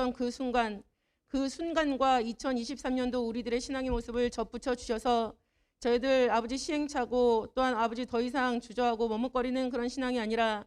믿었던 그 순간과 2023년도 우리들의 신앙의 모습을 접붙여 주셔서 저희들 아버지 시행착오 또한 아버지 더 이상 주저하고 머뭇거리는 그런 신앙이 아니라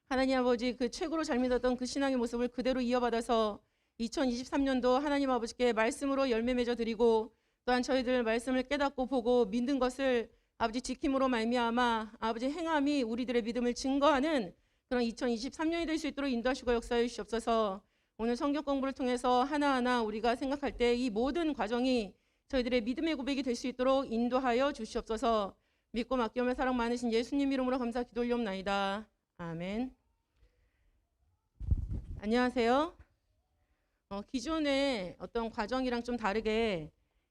하나님 아버지 그 최고로 잘 믿었던 그 신앙의 모습을 그대로 이어받아서 2023년도 하나님 아버지께 말씀으로 열매 맺어 드리고 또한 저희들 말씀을 깨닫고 보고 믿는 것을 아버지 지킴으로 말미암아 아버지 행함이 우리들의 믿음을 증거하는 그런 2023년이 될 수 있도록 인도하시고 역사해 주시옵소서. 오늘 성경 공부를 통해서 하나하나 우리가 생각할 때 이 모든 과정이 저희들의 믿음의 고백이 될 수 있도록 인도하여 주시옵소서. 믿고 맡기오며 사랑 많으신 예수님 이름으로 감사 기도 올리옵나이다. 아멘. 안녕하세요. 기존의 어떤 과정이랑 좀 다르게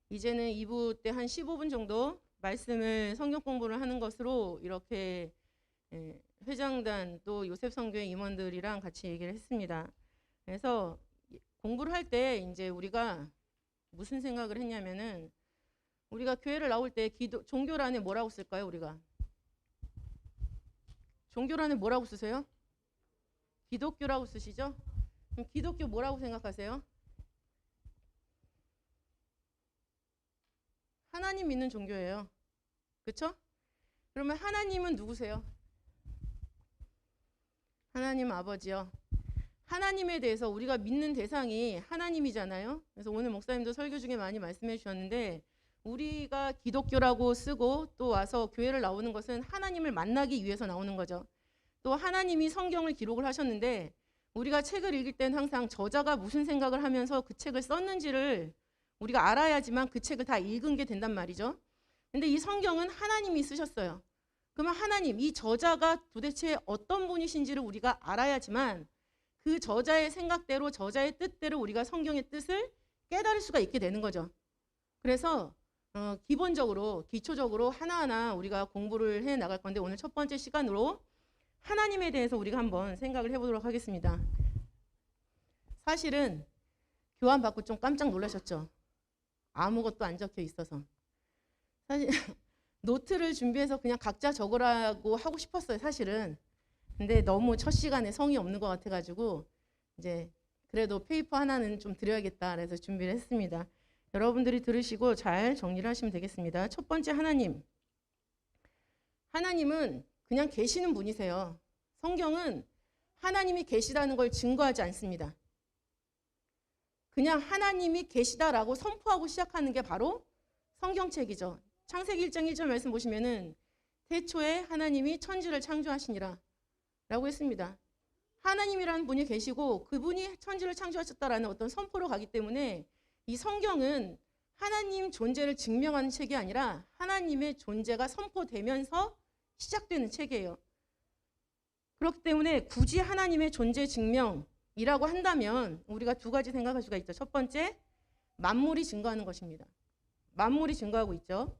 이제는 2부 때 한 15분 정도 말씀을 성경 공부를 하는 것으로 이렇게 회장단 또 요셉 선교회 임원들이랑 같이 얘기를 했습니다. 그래서 공부를 할 때 이제 우리가 무슨 생각을 했냐면은 우리가 교회를 나올 때 종교란에 뭐라고 쓸까요? 우리가 종교란에 뭐라고 쓰세요? 기독교라고 쓰시죠? 그럼 기독교 뭐라고 생각하세요? 하나님 믿는 종교예요. 그렇죠? 그러면 하나님은 누구세요? 하나님 아버지요. 하나님에 대해서 우리가 믿는 대상이 하나님이잖아요. 그래서 오늘 목사님도 설교 중에 많이 말씀해 주셨는데 우리가 기독교라고 쓰고 또 와서 교회를 나오는 것은 하나님을 만나기 위해서 나오는 거죠. 또 하나님이 성경을 기록을 하셨는데 우리가 책을 읽을 때는 항상 저자가 무슨 생각을 하면서 그 책을 썼는지를 우리가 알아야지만 그 책을 다 읽은 게 된단 말이죠. 근데 이 성경은 하나님이 쓰셨어요. 그러면 하나님, 이 저자가 도대체 어떤 분이신지를 우리가 알아야지만 그 저자의 생각대로 저자의 뜻대로 우리가 성경의 뜻을 깨달을 수가 있게 되는 거죠. 그래서 기본적으로 기초적으로 하나하나 우리가 공부를 해 나갈 건데 오늘 첫 번째 시간으로 하나님에 대해서 우리가 한번 생각을 해보도록 하겠습니다. 사실은 교환 받고 좀 깜짝 놀라셨죠? 아무것도 안 적혀 있어서. 사실 노트를 준비해서 그냥 각자 적으라고 하고 싶었어요, 사실은. 근데 너무 첫 시간에 성의 없는 것 같아가지고 이제 그래도 페이퍼 하나는 좀 드려야겠다 그래서 준비를 했습니다. 여러분들이 들으시고 잘 정리를 하시면 되겠습니다. 첫 번째 하나님은 그냥 계시는 분이세요. 성경은 하나님이 계시다는 걸 증거하지 않습니다. 그냥 하나님이 계시다라고 선포하고 시작하는 게 바로 성경책이죠. 창세기 1장 1절 말씀 보시면은 태초에 하나님이 천지를 창조하시니라 라고 했습니다. 하나님이라는 분이 계시고 그분이 천지를 창조하셨다라는 어떤 선포로 가기 때문에 이 성경은 하나님 존재를 증명하는 책이 아니라 하나님의 존재가 선포되면서 시작되는 책이에요. 그렇기 때문에 굳이 하나님의 존재 증명이라고 한다면 우리가 두 가지 생각할 수가 있죠. 첫 번째, 만물이 증거하는 것입니다. 만물이 증거하고 있죠.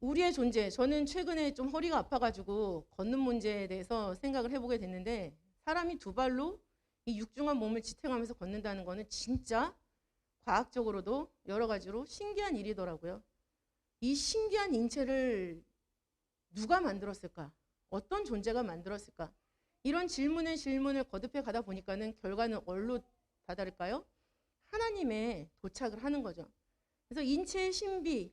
우리의 존재, 저는 최근에 좀 허리가 아파가지고 걷는 문제에 대해서 생각을 해보게 됐는데 사람이 두 발로 이 육중한 몸을 지탱하면서 걷는다는 거는 진짜 과학적으로도 여러 가지로 신기한 일이더라고요. 이 신기한 인체를 누가 만들었을까? 어떤 존재가 만들었을까? 이런 질문을 거듭해 가다 보니까는 결과는 뭘로 다다를까요? 하나님에 도착을 하는 거죠. 그래서 인체의 신비,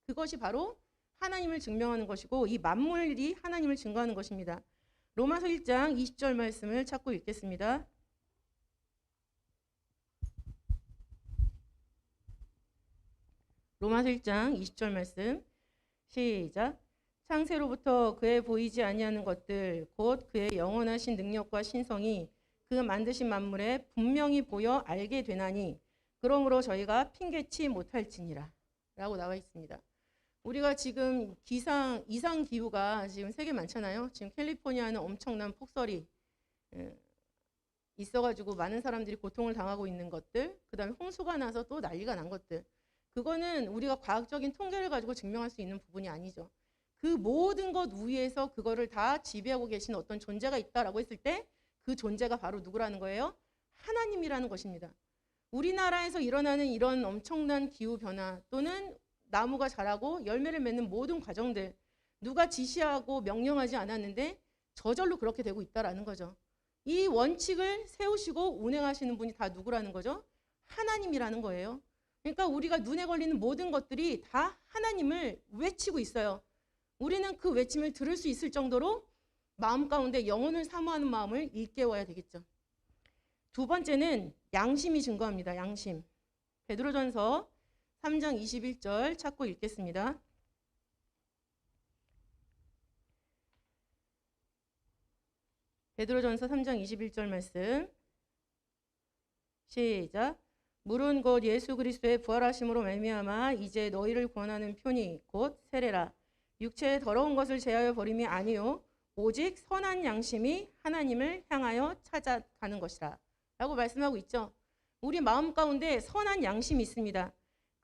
그것이 바로 하나님을 증명하는 것이고 이 만물이 하나님을 증거하는 것입니다. 로마서 1장 20절 말씀을 찾고 읽겠습니다. 로마서 1장 20절 말씀 시작. 창세로부터 그의 보이지 아니하는 것들 곧 그의 영원하신 능력과 신성이 그 만드신 만물에 분명히 보여 알게 되나니 그러므로 저희가 핑계치 못할지니라 라고 나와 있습니다. 우리가 지금 이상 기후가 지금 세계 많잖아요. 지금 캘리포니아는 엄청난 폭설이 있어가지고 많은 사람들이 고통을 당하고 있는 것들, 그 다음에 홍수가 나서 또 난리가 난 것들, 그거는 우리가 과학적인 통계를 가지고 증명할 수 있는 부분이 아니죠. 그 모든 것 위에서 그거를 다 지배하고 계신 어떤 존재가 있다라고 했을 때 그 존재가 바로 누구라는 거예요? 하나님이라는 것입니다. 우리나라에서 일어나는 이런 엄청난 기후 변화 또는 나무가 자라고 열매를 맺는 모든 과정들, 누가 지시하고 명령하지 않았는데 저절로 그렇게 되고 있다라는 거죠. 이 원칙을 세우시고 운행하시는 분이 다 누구라는 거죠? 하나님이라는 거예요. 그러니까 우리가 눈에 걸리는 모든 것들이 다 하나님을 외치고 있어요. 우리는 그 외침을 들을 수 있을 정도로 마음 가운데 영혼을 사모하는 마음을 일깨워야 되겠죠. 두 번째는 양심이 증거합니다. 양심. 베드로전서 3장 21절 찾고 읽겠습니다. 베드로전서 3장 21절 말씀. 시작. 물은 곧 예수 그리스도의 부활하심으로 말미암아 이제 너희를 구원하는 편이 곧 세례라. 육체의 더러운 것을 제하여 버림이 아니요 오직 선한 양심이 하나님을 향하여 찾아가는 것이라 라고 말씀하고 있죠. 우리 마음 가운데 선한 양심이 있습니다.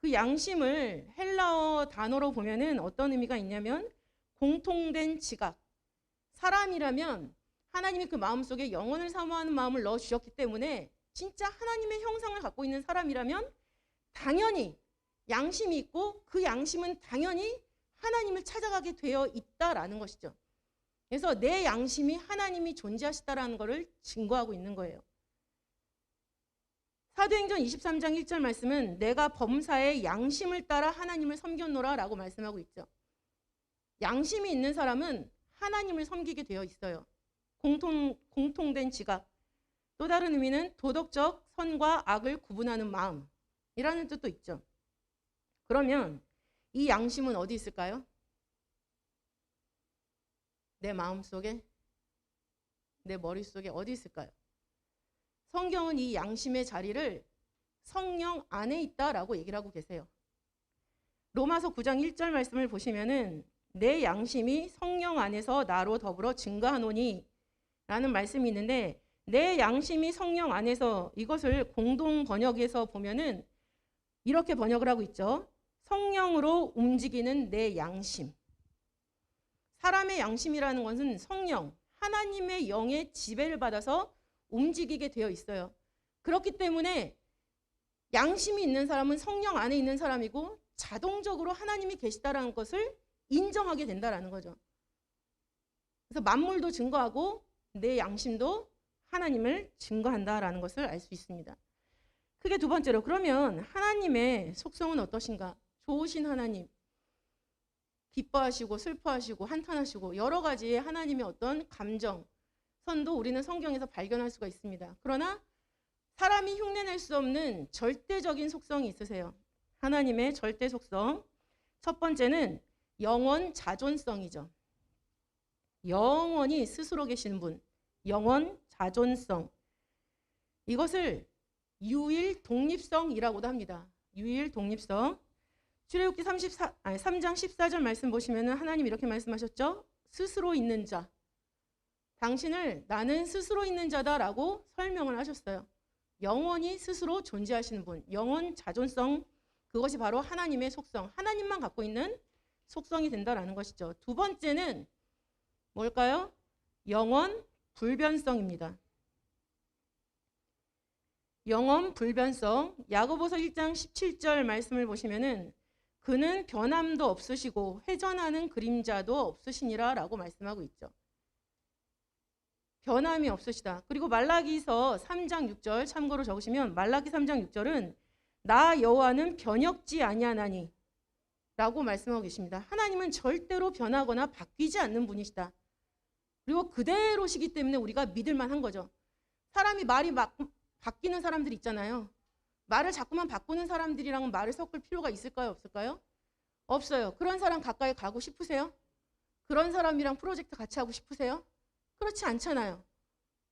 그 양심을 헬라어 단어로 보면은 어떤 의미가 있냐면 공통된 지각. 사람이라면 하나님이 그 마음속에 영혼을 사모하는 마음을 넣어주셨기 때문에 진짜 하나님의 형상을 갖고 있는 사람이라면 당연히 양심이 있고 그 양심은 당연히 하나님을 찾아가게 되어 있다라는 것이죠. 그래서 내 양심이 하나님이 존재하시다라는 것을 증거하고 있는 거예요. 사도행전 23장 1절 말씀은 내가 범사의 양심을 따라 하나님을 섬겼노라 라고 말씀하고 있죠. 양심이 있는 사람은 하나님을 섬기게 되어 있어요. 공통된 지각. 또 다른 의미는 도덕적 선과 악을 구분하는 마음이라는 뜻도 있죠. 그러면 이 양심은 어디 있을까요? 내 마음속에, 내 머릿속에 어디 있을까요? 성경은 이 양심의 자리를 성령 안에 있다라고 얘기를 하고 계세요. 로마서 9장 1절 말씀을 보시면은 내 양심이 성령 안에서 나로 더불어 증거하노니 라는 말씀이 있는데 내 양심이 성령 안에서 이것을 공동 번역에서 보면은 이렇게 번역을 하고 있죠. 성령으로 움직이는 내 양심. 사람의 양심이라는 것은 성령, 하나님의 영의 지배를 받아서 움직이게 되어 있어요. 그렇기 때문에 양심이 있는 사람은 성령 안에 있는 사람이고 자동적으로 하나님이 계시다라는 것을 인정하게 된다라는 거죠. 그래서 만물도 증거하고 내 양심도 하나님을 증거한다라는 것을 알 수 있습니다. 크게 두 번째로 그러면 하나님의 속성은 어떠신가? 좋으신 하나님, 기뻐하시고 슬퍼하시고 한탄하시고 여러 가지의 하나님의 어떤 감정, 선도 우리는 성경에서 발견할 수가 있습니다. 그러나 사람이 흉내낼 수 없는 절대적인 속성이 있으세요. 하나님의 절대 속성. 첫 번째는 영원 자존성이죠. 영원히 스스로 계시는 분. 영원 자존성. 이것을 유일 독립성이라고도 합니다. 유일 독립성. 출애굽기 3장 14절 말씀 보시면 하나님 이렇게 말씀하셨죠. 스스로 있는 자. 당신을 나는 스스로 있는 자다라고 설명을 하셨어요. 영원히 스스로 존재하시는 분. 영원 자존성. 그것이 바로 하나님의 속성. 하나님만 갖고 있는 속성이 된다라는 것이죠. 두 번째는 뭘까요? 영원 불변성입니다. 영원 불변성. 야고보서 1장 17절 말씀을 보시면은 그는 변함도 없으시고 회전하는 그림자도 없으시니라 라고 말씀하고 있죠. 변함이 없으시다. 그리고 말라기서 3장 6절 참고로 적으시면 말라기 3장 6절은 나 여호와는 변혁지 아니하나니 라고 말씀하고 계십니다. 하나님은 절대로 변하거나 바뀌지 않는 분이시다. 그리고 그대로시기 때문에 우리가 믿을 만한 거죠. 사람이 말이 바뀌는 사람들 있잖아요. 말을 자꾸만 바꾸는 사람들이랑은 말을 섞을 필요가 있을까요? 없을까요? 없어요. 그런 사람 가까이 가고 싶으세요? 그런 사람이랑 프로젝트 같이 하고 싶으세요? 그렇지 않잖아요.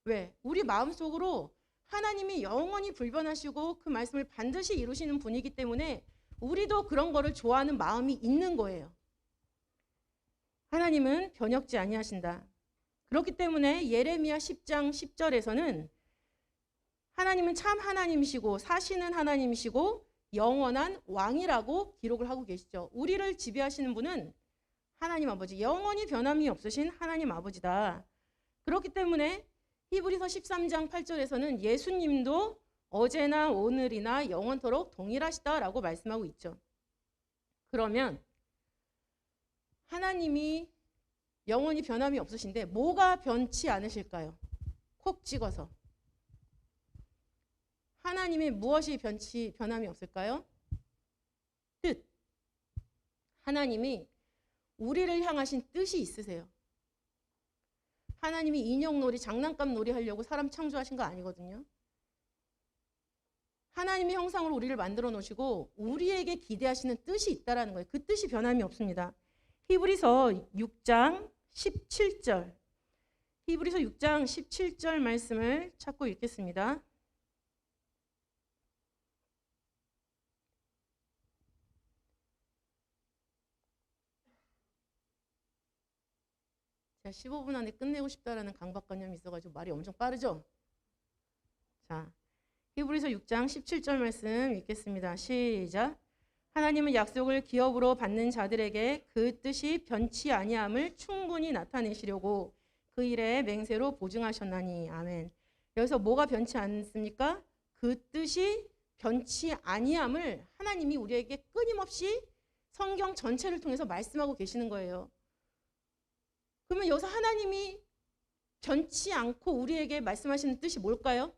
왜? 우리 마음속으로 하나님이 영원히 불변하시고 그 말씀을 반드시 이루시는 분이기 때문에 우리도 그런 거를 좋아하는 마음이 있는 거예요. 하나님은 변혁지 아니하신다. 그렇기 때문에 예레미야 10장 10절에서는 하나님은 참 하나님이시고 사시는 하나님이시고 영원한 왕이라고 기록을 하고 계시죠. 우리를 지배하시는 분은 하나님 아버지, 영원히 변함이 없으신 하나님 아버지다. 그렇기 때문에 히브리서 13장 8절에서는 예수님도 어제나 오늘이나 영원토록 동일하시다라고 말씀하고 있죠. 그러면 하나님이 영원히 변함이 없으신데 뭐가 변치 않으실까요? 콕 찍어서 하나님의 무엇이 변함이 없을까요? 뜻. 하나님이 우리를 향하신 뜻이 있으세요. 하나님이 인형놀이, 장난감놀이 하려고 사람 창조하신 거 아니거든요. 하나님의 형상으로 우리를 만들어 놓으시고 우리에게 기대하시는 뜻이 있다라는 거예요. 그 뜻이 변함이 없습니다. 히브리서 6장 17절. 히브리서 6장 17절 말씀을 찾고 읽겠습니다. 제가 15분 안에 끝내고 싶다라는 강박관념이 있어가지고 말이 엄청 빠르죠? 자, 히브리서 6장 17절 말씀 읽겠습니다. 시작. 하나님은 약속을 기업으로 받는 자들에게 그 뜻이 변치 아니함을 충분히 나타내시려고 그 일에 맹세로 보증하셨나니. 아멘. 여기서 뭐가 변치 않습니까? 그 뜻이 변치 아니함을 하나님이 우리에게 끊임없이 성경 전체를 통해서 말씀하고 계시는 거예요. 그러면 여기서 하나님이 변치 않고 우리에게 말씀하시는 뜻이 뭘까요?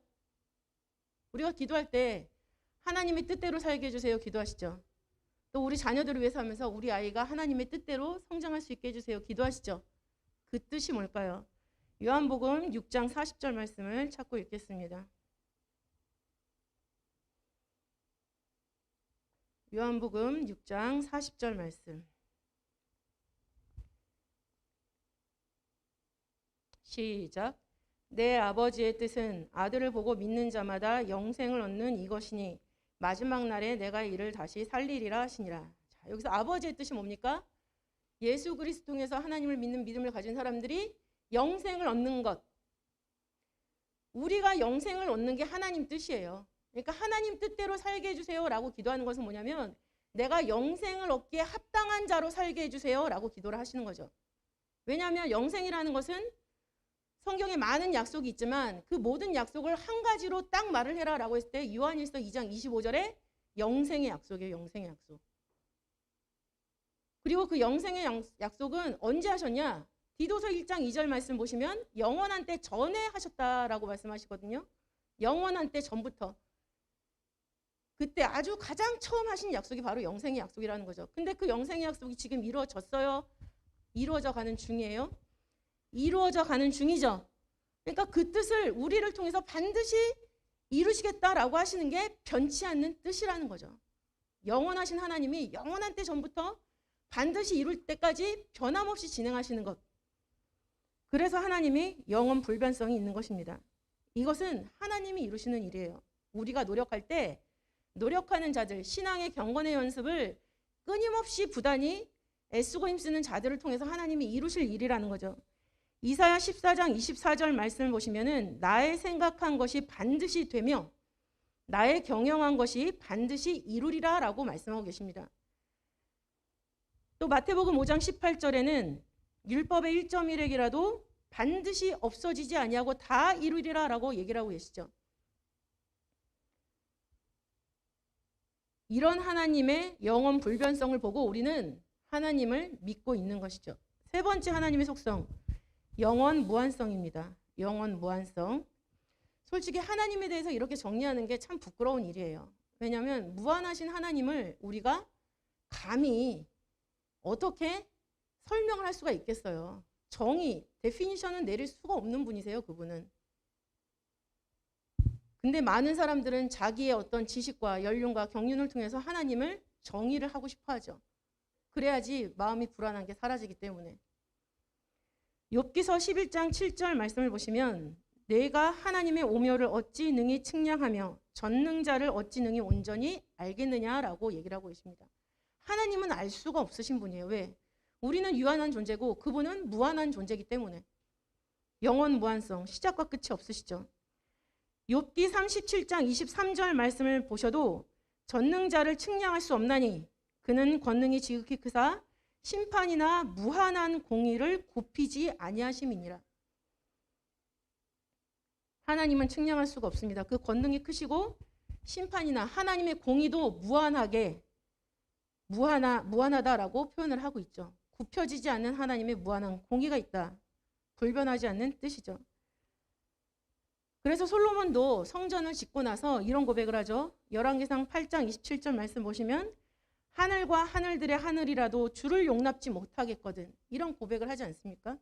우리가 기도할 때 하나님의 뜻대로 살게 해주세요 기도하시죠. 또 우리 자녀들을 위해서 하면서 우리 아이가 하나님의 뜻대로 성장할 수 있게 해주세요 기도하시죠. 그 뜻이 뭘까요? 요한복음 6장 40절 말씀을 찾고 읽겠습니다. 요한복음 6장 40절 말씀. 시작. 내 아버지의 뜻은 아들을 보고 믿는 자마다 영생을 얻는 이것이니 마지막 날에 내가 이를 다시 살리리라 하시니라. 자, 여기서 아버지의 뜻이 뭡니까? 예수 그리스도 통해서 하나님을 믿는 믿음을 가진 사람들이 영생을 얻는 것. 우리가 영생을 얻는 게 하나님 뜻이에요. 그러니까 하나님 뜻대로 살게 해주세요 라고 기도하는 것은 뭐냐면 내가 영생을 얻기에 합당한 자로 살게 해주세요 라고 기도를 하시는 거죠. 왜냐하면 영생이라는 것은 성경에 많은 약속이 있지만 그 모든 약속을 한 가지로 딱 말을 해라 라고 했을 때 요한일서 2장 25절에 영생의 약속이에요. 영생의 약속. 그리고 그 영생의 약속은 언제 하셨냐? 디도서 1장 2절 말씀 보시면 영원한 때 전에 하셨다라고 말씀하시거든요. 영원한 때 전부터. 그때 아주 가장 처음 하신 약속이 바로 영생의 약속이라는 거죠. 근데 그 영생의 약속이 지금 이루어졌어요? 이루어져 가는 중이에요? 이루어져 가는 중이죠. 그러니까 그 뜻을 우리를 통해서 반드시 이루시겠다라고 하시는 게 변치 않는 뜻이라는 거죠. 영원하신 하나님이 영원한 때 전부터 반드시 이룰 때까지 변함없이 진행하시는 것. 그래서 하나님이 영원 불변성이 있는 것입니다. 이것은 하나님이 이루시는 일이에요. 우리가 노력할 때 노력하는 자들, 신앙의 경건의 연습을 끊임없이 부단히 애쓰고 힘쓰는 자들을 통해서 하나님이 이루실 일이라는 거죠. 이사야 14장 24절 말씀을 보시면은 나의 생각한 것이 반드시 되며 나의 경영한 것이 반드시 이루리라 라고 말씀하고 계십니다. 또 마태복음 5장 18절에는 율법의 1.1획이라도 반드시 없어지지 아니하고 다 이루리라 라고 얘기를 하고 계시죠. 이런 하나님의 영원 불변성을 보고 우리는 하나님을 믿고 있는 것이죠. 세 번째 하나님의 속성. 영원 무한성입니다. 영원 무한성. 솔직히 하나님에 대해서 이렇게 정리하는 게 참 부끄러운 일이에요. 왜냐하면 무한하신 하나님을 우리가 감히 어떻게 설명을 할 수가 있겠어요. 정의, 데피니션은 내릴 수가 없는 분이세요. 그분은. 근데 많은 사람들은 자기의 어떤 지식과 연륜과 경륜을 통해서 하나님을 정의를 하고 싶어 하죠. 그래야지 마음이 불안한 게 사라지기 때문에. 욥기서 11장 7절 말씀을 보시면 내가 하나님의 오묘를 어찌 능히 측량하며 전능자를 어찌 능히 온전히 알겠느냐라고 얘기를 하고 있습니다. 하나님은 알 수가 없으신 분이에요. 왜? 우리는 유한한 존재고 그분은 무한한 존재이기 때문에. 영원 무한성, 시작과 끝이 없으시죠. 욥기 37장 23절 말씀을 보셔도 전능자를 측량할 수 없나니 그는 권능이 지극히 크사 심판이나 무한한 공의를 굽히지 아니하심이니라. 하나님은 측량할 수가 없습니다. 그 권능이 크시고 심판이나 하나님의 공의도 무한하다라고 표현을 하고 있죠. 굽혀지지 않는 하나님의 무한한 공의가 있다. 불변하지 않는 뜻이죠. 그래서 솔로몬도 성전을 짓고 나서 이런 고백을 하죠. 열왕기상 8장 27절 말씀 보시면 하늘과 하늘들의 하늘이라도 주를 용납지 못하겠거든. 이런 고백을 하지 않습니까?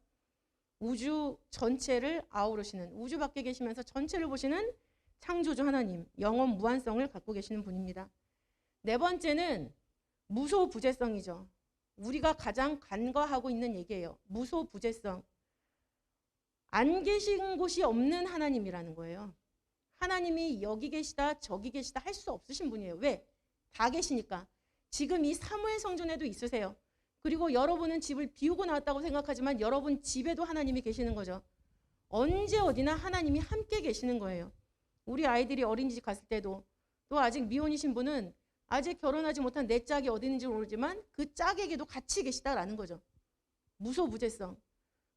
우주 전체를 아우르시는, 우주 밖에 계시면서 전체를 보시는 창조주 하나님, 영원 무한성을 갖고 계시는 분입니다. 네 번째는 무소부재성이죠. 우리가 가장 간과하고 있는 얘기예요. 무소부재성. 안 계신 곳이 없는 하나님이라는 거예요. 하나님이 여기 계시다 저기 계시다 할 수 없으신 분이에요. 왜? 다 계시니까. 지금 이 사무엘 성전에도 있으세요. 그리고 여러분은 집을 비우고 나왔다고 생각하지만 여러분 집에도 하나님이 계시는 거죠. 언제 어디나 하나님이 함께 계시는 거예요. 우리 아이들이 어린이집 갔을 때도, 또 아직 미혼이신 분은 아직 결혼하지 못한 내 짝이 어디 있는지 모르지만 그 짝에게도 같이 계시다라는 거죠. 무소부재성.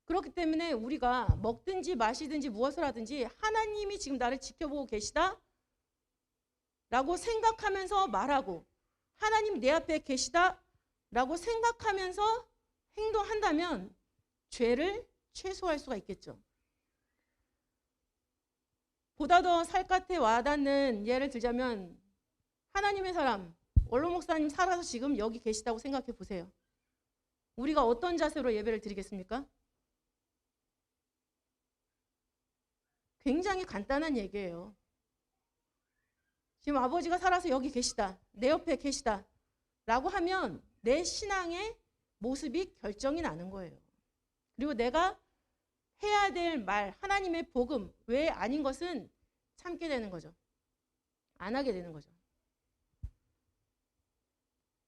그렇기 때문에 우리가 먹든지 마시든지 무엇을 하든지 하나님이 지금 나를 지켜보고 계시다 라고 생각하면서 말하고, 하나님 내 앞에 계시다 라고 생각하면서 행동한다면 죄를 최소화할 수가 있겠죠. 보다 더 살갗에 와닿는 예를 들자면, 하나님의 사람 원로 목사님 살아서 지금 여기 계시다고 생각해 보세요. 우리가 어떤 자세로 예배를 드리겠습니까? 굉장히 간단한 얘기예요. 지금 아버지가 살아서 여기 계시다, 내 옆에 계시다 라고 하면 내 신앙의 모습이 결정이 나는 거예요. 그리고 내가 해야 될 말, 하나님의 복음 외에 아닌 것은 참게 되는 거죠. 안 하게 되는 거죠.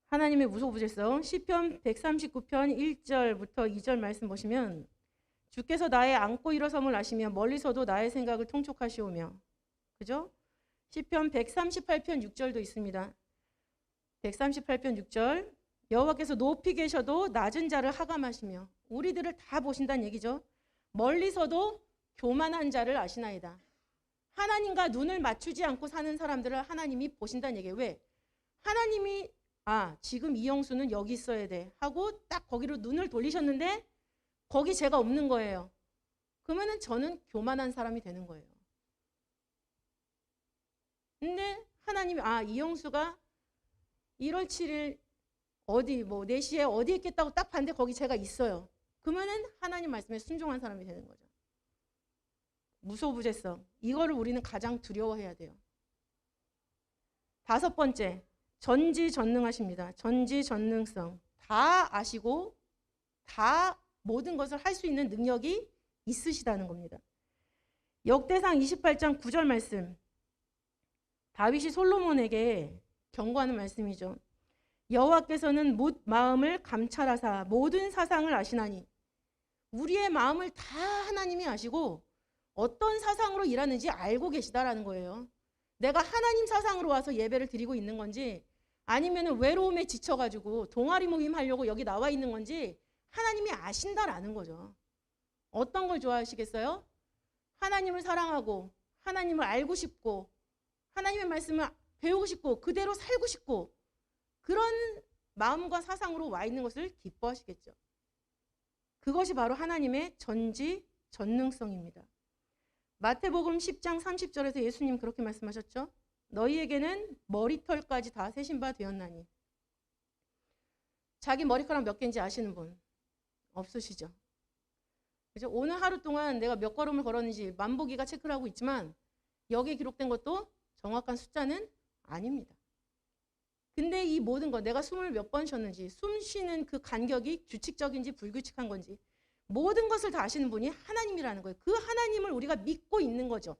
하나님의 무소부재성, 시편 139편 1절부터 2절 말씀 보시면, 주께서 나의 앉고 일어섬을 아시며 멀리서도 나의 생각을 통촉하시오며, 그죠? 시편 138편 6절도 있습니다. 138편 6절, 여호와께서 높이 계셔도 낮은 자를 하감하시며, 우리들을 다 보신다는 얘기죠. 멀리서도 교만한 자를 아시나이다. 하나님과 눈을 맞추지 않고 사는 사람들을 하나님이 보신다는 얘기예요. 왜? 하나님이 지금 이영수는 여기 있어야 돼 하고 딱 거기로 눈을 돌리셨는데 거기 제가 없는 거예요. 그러면은 저는 교만한 사람이 되는 거예요. 근데 하나님이 이영수가 1월 7일 어디 4시에 어디 있겠다고 딱 봤는데 거기 제가 있어요. 그러면은 하나님 말씀에 순종한 사람이 되는 거죠. 무소부재성. 이거를 우리는 가장 두려워해야 돼요. 5번째, 전지전능하십니다. 전지전능성. 다 아시고 다 모든 것을 할 수 있는 능력이 있으시다는 겁니다. 역대상 28장 9절 말씀. 다윗이 솔로몬에게 경고하는 말씀이죠. 여호와께서는 못 마음을 감찰하사 모든 사상을 아시나니. 우리의 마음을 다 하나님이 아시고 어떤 사상으로 일하는지 알고 계시다라는 거예요. 내가 하나님 사상으로 와서 예배를 드리고 있는 건지, 아니면 외로움에 지쳐가지고 동아리 모임 하려고 여기 나와 있는 건지 하나님이 아신다라는 거죠. 어떤 걸 좋아하시겠어요? 하나님을 사랑하고 하나님을 알고 싶고 하나님의 말씀을 배우고 싶고 그대로 살고 싶고 그런 마음과 사상으로 와 있는 것을 기뻐하시겠죠. 그것이 바로 하나님의 전지전능성입니다. 마태복음 10장 30절에서 예수님 그렇게 말씀하셨죠. 너희에게는 머리털까지 다 세신 바 되었나니. 자기 머리카락 몇 개인지 아시는 분 없으시죠? 그죠? 오늘 하루 동안 내가 몇 걸음을 걸었는지 만보기가 체크를 하고 있지만 여기에 기록된 것도 정확한 숫자는 아닙니다. 근데 이 모든 것, 내가 숨을 몇 번 쉬었는지, 숨 쉬는 그 간격이 규칙적인지 불규칙한 건지 모든 것을 다 아시는 분이 하나님이라는 거예요. 그 하나님을 우리가 믿고 있는 거죠.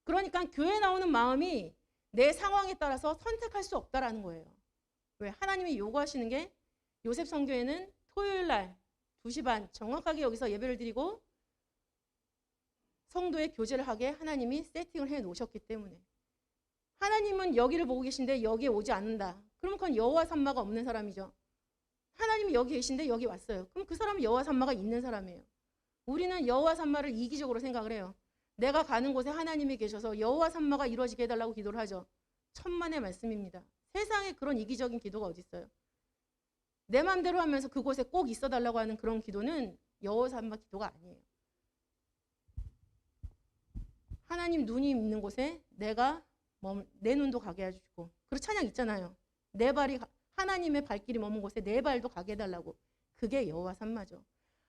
그러니까 교회 나오는 마음이 내 상황에 따라서 선택할 수 없다라는 거예요. 왜? 하나님이 요구하시는 게 요셉 성교회는 토요일 날 2시 반 정확하게 여기서 예배를 드리고 성도의 교제를 하게 하나님이 세팅을 해 놓으셨기 때문에. 하나님은 여기를 보고 계신데 여기에 오지 않는다. 그러면 그건 여호와 삼마가 없는 사람이죠. 하나님이 여기 계신데 여기 왔어요. 그럼 그 사람은 여호와 삼마가 있는 사람이에요. 우리는 여호와 삼마를 이기적으로 생각을 해요. 내가 가는 곳에 하나님이 계셔서 여호와 삼마가 이루어지게 해달라고 기도를 하죠. 천만의 말씀입니다. 세상에 그런 이기적인 기도가 어디 있어요. 내 마음대로 하면서 그곳에 꼭 있어달라고 하는 그런 기도는 여호와 삼마 기도가 아니에요. 하나님 눈이 있는 곳에 내 눈도 가게 해주시고. 그리고 찬양 있잖아요. 내 발이 하나님의 발길이 머문 곳에 내 발도 가게 해달라고. 그게 여호와 삼마죠.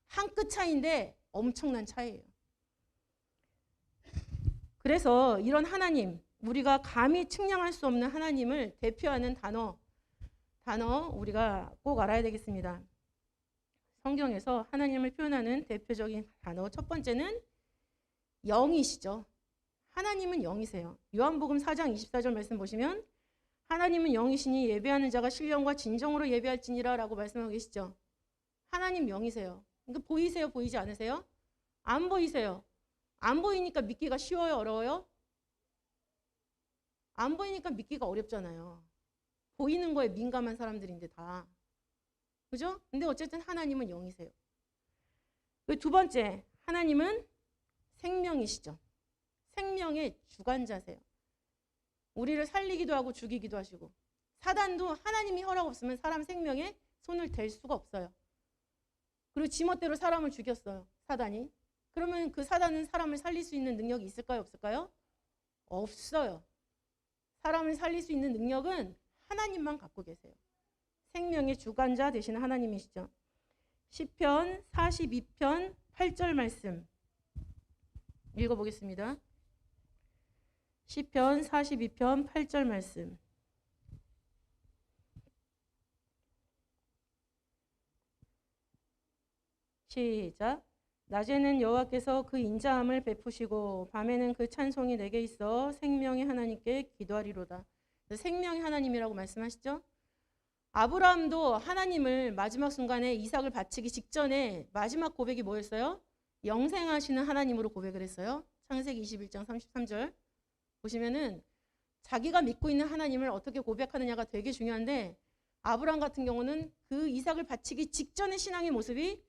한 끗 차이인데 엄청난 차이예요. 그래서 이런 하나님, 우리가 감히 측량할 수 없는 하나님을 대표하는 단어 우리가 꼭 알아야 되겠습니다. 성경에서 하나님을 표현하는 대표적인 단어 첫 번째는 영이시죠. 하나님은 영이세요. 요한복음 4장 24절 말씀 보시면 하나님은 영이시니 예배하는 자가 신령과 진정으로 예배할지니라 라고 말씀하고 계시죠. 하나님 영이세요. 그러니까 보이세요? 보이지 않으세요? 안 보이세요. 안 보이니까 믿기가 쉬워요? 어려워요? 안 보이니까 믿기가 어렵잖아요. 보이는 거에 민감한 사람들인데 다. 그죠? 근데 어쨌든 하나님은 영이세요. 두 번째, 하나님은 생명이시죠. 생명의 주관자세요. 우리를 살리기도 하고 죽이기도 하시고. 사단도 하나님이 허락 없으면 사람 생명에 손을 댈 수가 없어요. 그리고 지멋대로 사람을 죽였어요. 사단이. 그러면 그 사단은 사람을 살릴 수 있는 능력이 있을까요? 없을까요? 없어요. 사람을 살릴 수 있는 능력은 하나님만 갖고 계세요. 생명의 주관자 되시는 하나님이시죠. 시편 42편 8절 말씀 읽어보겠습니다. 시편 42편 8절 말씀. 시작. 낮에는 여호와께서 그 인자함을 베푸시고 밤에는 그 찬송이 내게 있어 생명의 하나님께 기도하리로다. 생명의 하나님이라고 말씀하시죠. 아브라함도 하나님을 마지막 순간에 이삭을 바치기 직전에 마지막 고백이 뭐였어요? 영생하시는 하나님으로 고백을 했어요. 창세기 21장 33절 보시면은 자기가 믿고 있는 하나님을 어떻게 고백하느냐가 되게 중요한데 아브라함 같은 경우는 그 이삭을 바치기 직전의 신앙의 모습이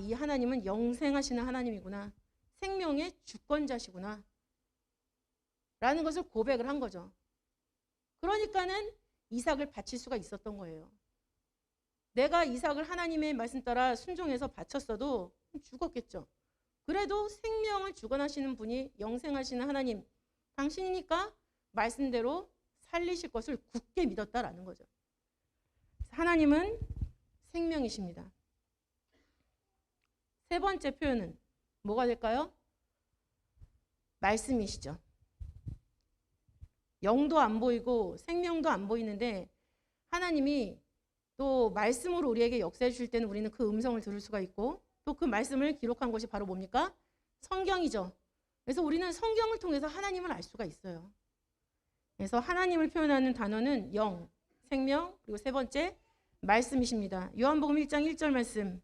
이 하나님은 영생하시는 하나님이구나. 생명의 주권자시구나. 라는 것을 고백을 한 거죠. 그러니까는 이삭을 바칠 수가 있었던 거예요. 내가 이삭을 하나님의 말씀 따라 순종해서 바쳤어도 죽었겠죠. 그래도 생명을 주관하시는 분이 영생하시는 하나님, 당신이니까 말씀대로 살리실 것을 굳게 믿었다라는 거죠. 하나님은 생명이십니다. 세 번째 표현은 뭐가 될까요? 말씀이시죠. 영도 안 보이고 생명도 안 보이는데 하나님이 또 말씀으로 우리에게 역사해 주실 때는 우리는 그 음성을 들을 수가 있고 또 그 말씀을 기록한 것이 바로 뭡니까? 성경이죠. 그래서 우리는 성경을 통해서 하나님을 알 수가 있어요. 그래서 하나님을 표현하는 단어는 영, 생명, 그리고 세 번째 말씀이십니다. 요한복음 1장 1절 말씀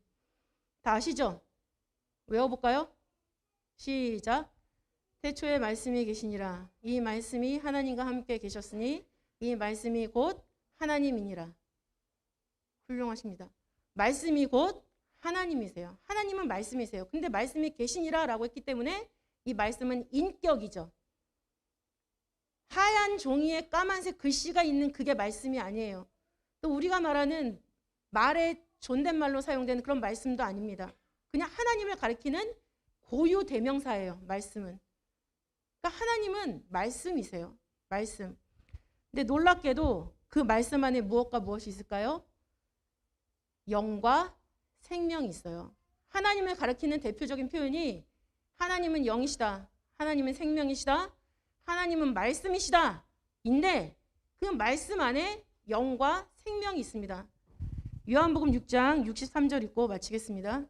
다 아시죠? 외워볼까요? 시작. 태초에 말씀이 계시니라. 이 말씀이 하나님과 함께 계셨으니 이 말씀이 곧 하나님이니라. 훌륭하십니다. 말씀이 곧 하나님이세요. 하나님은 말씀이세요. 근데 말씀이 계시니라 라고 했기 때문에 이 말씀은 인격이죠. 하얀 종이에 까만색 글씨가 있는 그게 말씀이 아니에요. 또 우리가 말하는 말의 존댓말로 사용되는 그런 말씀도 아닙니다. 그냥 하나님을 가리키는 고유 대명사예요. 말씀은. 그러니까 하나님은 말씀이세요. 말씀. 근데 놀랍게도 그 말씀 안에 무엇과 무엇이 있을까요? 영과 생명이 있어요. 하나님을 가리키는 대표적인 표현이 하나님은 영이시다. 하나님은 생명이시다. 하나님은 말씀이시다. 인데 그 말씀 안에 영과 생명이 있습니다. 요한복음 6장 63절 읽고 마치겠습니다.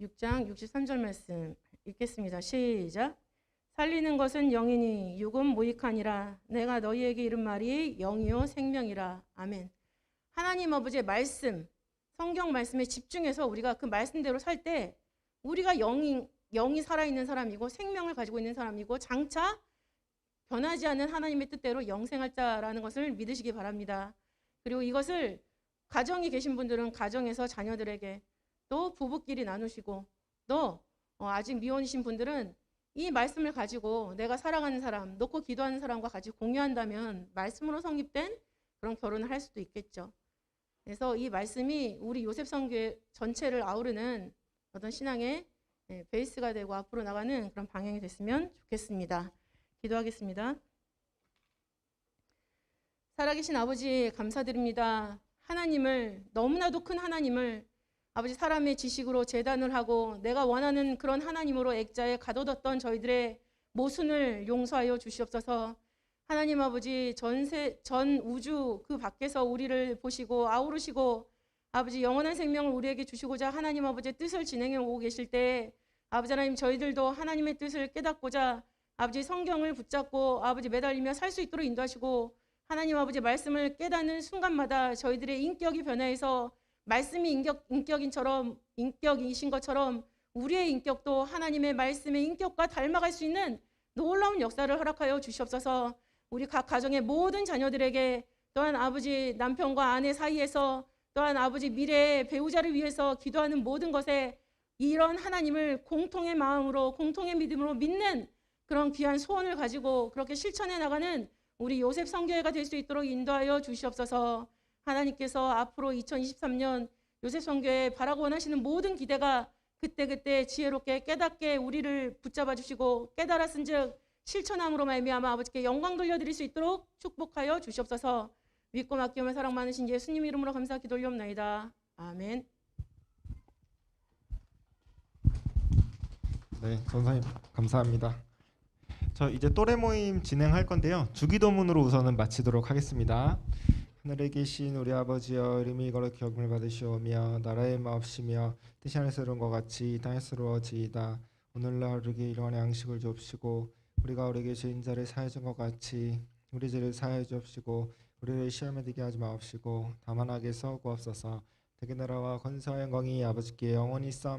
6장 63절 말씀 읽겠습니다. 시작. 살리는 것은 영이니 육은 무익하니라. 내가 너희에게 이른 말이 영이요 생명이라. 아멘. 하나님 아버지의 말씀, 성경 말씀에 집중해서 우리가 그 말씀대로 살 때 우리가 영이 살아있는 사람이고 생명을 가지고 있는 사람이고 장차 변하지 않는 하나님의 뜻대로 영생할 자라는 것을 믿으시기 바랍니다. 그리고 이것을 가정에 계신 분들은 가정에서 자녀들에게 또 부부끼리 나누시고 또 아직 미혼이신 분들은 이 말씀을 가지고 내가 사랑하는 사람, 놓고 기도하는 사람과 같이 공유한다면 말씀으로 성립된 그런 결혼을 할 수도 있겠죠. 그래서 이 말씀이 우리 요셉 선교회 전체를 아우르는 어떤 신앙의 베이스가 되고 앞으로 나가는 그런 방향이 됐으면 좋겠습니다. 기도하겠습니다. 살아계신 아버지 감사드립니다. 하나님을, 너무나도 큰 하나님을 아버지 사람의 지식으로 재단을 하고 내가 원하는 그런 하나님으로 액자에 가둬뒀던 저희들의 모순을 용서하여 주시옵소서. 하나님 아버지 전 우주 그 밖에서 우리를 보시고 아우르시고 아버지 영원한 생명을 우리에게 주시고자 하나님 아버지의 뜻을 진행해 오고 계실 때 아버지 하나님 저희들도 하나님의 뜻을 깨닫고자 아버지 성경을 붙잡고 아버지 매달리며 살 수 있도록 인도하시고 하나님 아버지 말씀을 깨닫는 순간마다 저희들의 인격이 변화해서 말씀이 인격이신 것처럼 우리의 인격도 하나님의 말씀의 인격과 닮아갈 수 있는 놀라운 역사를 허락하여 주시옵소서. 우리 각 가정의 모든 자녀들에게 또한 아버지 남편과 아내 사이에서 또한 아버지 미래의 배우자를 위해서 기도하는 모든 것에 이런 하나님을 공통의 마음으로 공통의 믿음으로 믿는 그런 귀한 소원을 가지고 그렇게 실천해 나가는 우리 요셉 성교회가 될 수 있도록 인도하여 주시옵소서. 하나님께서 앞으로 2023년 요셉 성교회 바라고 원하시는 모든 기대가 그때그때 지혜롭게 깨닫게 우리를 붙잡아 주시고 깨달았은즉 실천함으로 말미암아 아버지께 영광 돌려드릴 수 있도록 축복하여 주시옵소서. 믿고 맡기며 사랑 많으신 예수님 이름으로 감사 기도 올리옵나이다. 아멘. 네, 전사님 감사합니다. 저 이제 또래 모임 진행할 건데요. 주기도문으로 우선은 마치도록 하겠습니다. 하늘에 계신 우리 아버지여, 이름이 거룩히 여김을 받으시오며 나라의 마옵시며 뜻이 하늘에서 이룬 것 같이 이 땅에서 이루어지이다. 오늘날 우리에게 일용할 양식을 주옵시고 우리가 우리에게 죄인 자를 사하여 준 것 같이 우리 죄를 사하여 주옵시고 우리를 시험에 들게 하지 마옵시고 다만 악에서 구하옵소서. 대개 나라와 권세와 영광이 아버지께 영원히 있사옵나이다.